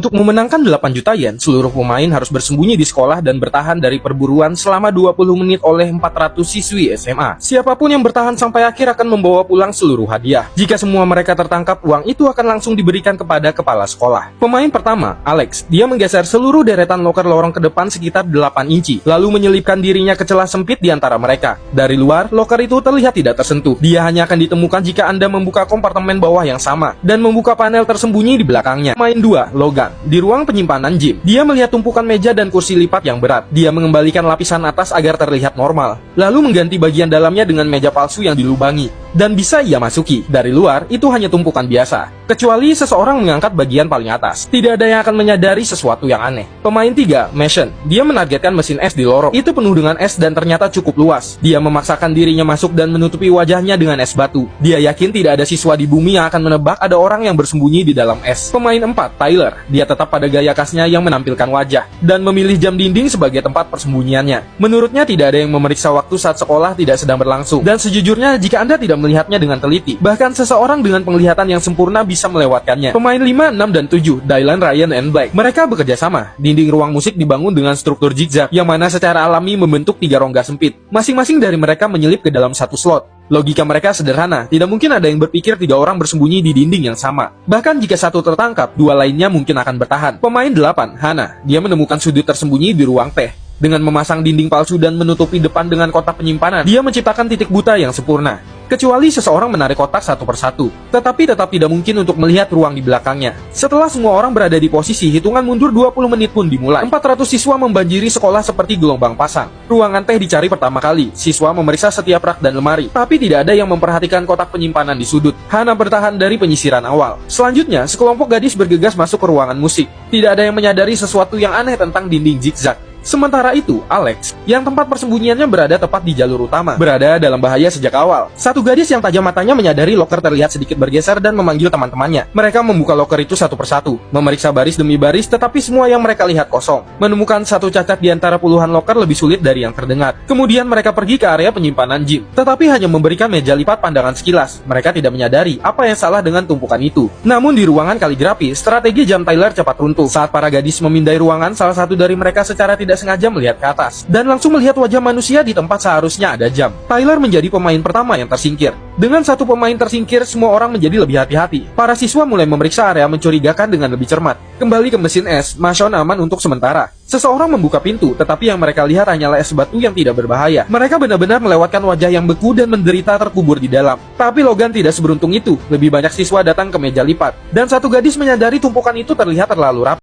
Untuk memenangkan 8 juta yen, seluruh pemain harus bersembunyi di sekolah dan bertahan dari perburuan selama 20 menit oleh 400 siswi SMA. Siapapun yang bertahan sampai akhir akan membawa pulang seluruh hadiah. Jika semua mereka tertangkap, uang itu akan langsung diberikan kepada kepala sekolah. Pemain pertama, Alex. Dia menggeser seluruh deretan loker lorong ke depan sekitar 8 inci, lalu menyelipkan dirinya ke celah sempit di antara mereka. Dari luar, loker itu terlihat tidak tersentuh. Dia hanya akan ditemukan jika Anda membuka kompartemen bawah yang sama dan membuka panel tersembunyi di belakangnya. Pemain 2, Logan. Di ruang penyimpanan gym, dia melihat tumpukan meja dan kursi lipat yang berat. Dia mengembalikan lapisan atas agar terlihat normal, lalu mengganti bagian dalamnya dengan meja palsu yang dilubangi, dan bisa ia masuki. Dari luar, itu hanya tumpukan biasa, kecuali seseorang mengangkat bagian paling atas. Tidak ada yang akan menyadari sesuatu yang aneh. Pemain 3, Mason. Dia menargetkan mesin es di lorong. Itu penuh dengan es dan ternyata cukup luas. Dia memaksakan dirinya masuk dan menutupi wajahnya dengan es batu. Dia yakin tidak ada siswa di bumi yang akan menebak ada orang yang bersembunyi di dalam es. Pemain 4, Tyler. Dia tetap pada gaya khasnya yang menampilkan wajah dan memilih jam dinding sebagai tempat persembunyiannya. Menurutnya tidak ada yang memeriksa waktu saat sekolah tidak sedang berlangsung. Dan sejujurnya, jika Anda tidak melihatnya dengan teliti, bahkan seseorang dengan penglihatan yang sempurna bisa melewatkannya. Pemain 5, 6, dan 7, Dylan, Ryan, and Black. Mereka bekerja sama. Dinding ruang musik dibangun dengan struktur zigzag, yang mana secara alami membentuk 3 rongga sempit. Masing-masing dari mereka menyelip ke dalam satu slot. Logika mereka sederhana, tidak mungkin ada yang berpikir 3 orang bersembunyi di dinding yang sama. Bahkan jika satu tertangkap, 2 lainnya mungkin akan bertahan. Pemain 8, Hannah. Dia menemukan sudut tersembunyi di ruang teh. Dengan memasang dinding palsu dan menutupi depan dengan kotak penyimpanan, dia menciptakan titik buta yang sempurna. Kecuali seseorang menarik kotak satu persatu, tetapi tetap tidak mungkin untuk melihat ruang di belakangnya. Setelah semua orang berada di posisi, hitungan mundur 20 menit pun dimulai. 400 siswa membanjiri sekolah seperti gelombang pasang. Ruangan teh dicari pertama kali. Siswa memeriksa setiap rak dan lemari, tapi tidak ada yang memperhatikan kotak penyimpanan di sudut. Hannah bertahan dari penyisiran awal. Selanjutnya, sekelompok gadis bergegas masuk ke ruangan musik. Tidak ada yang menyadari sesuatu yang aneh tentang dinding zigzag. Sementara itu, Alex, yang tempat persembunyiannya berada tepat di jalur utama, berada dalam bahaya sejak awal. Satu gadis yang tajam matanya menyadari loker terlihat sedikit bergeser dan memanggil teman-temannya. Mereka membuka loker itu satu persatu, memeriksa baris demi baris, tetapi semua yang mereka lihat kosong. Menemukan satu cacat di antara puluhan loker lebih sulit dari yang terdengar. Kemudian mereka pergi ke area penyimpanan gym, tetapi hanya memberikan meja lipat pandangan sekilas. Mereka tidak menyadari apa yang salah dengan tumpukan itu. Namun di ruangan kaligrafi, strategi jam Tyler cepat runtuh. Saat para gadis memindai ruangan, salah satu dari mereka secara tidak sengaja melihat ke atas dan langsung melihat wajah manusia di tempat seharusnya ada jam. Tyler menjadi pemain pertama yang tersingkir. Dengan satu pemain tersingkir, semua orang menjadi lebih hati-hati. Para siswa mulai memeriksa area mencurigakan dengan lebih cermat. Kembali ke mesin es, Mason aman untuk sementara. Seseorang membuka pintu, tetapi yang mereka lihat hanyalah es batu yang tidak berbahaya. Mereka benar-benar melewatkan wajah yang beku dan menderita terkubur di dalam. Tapi Logan tidak seberuntung itu. Lebih banyak siswa datang ke meja lipat, dan satu gadis menyadari tumpukan itu terlihat terlalu rapi.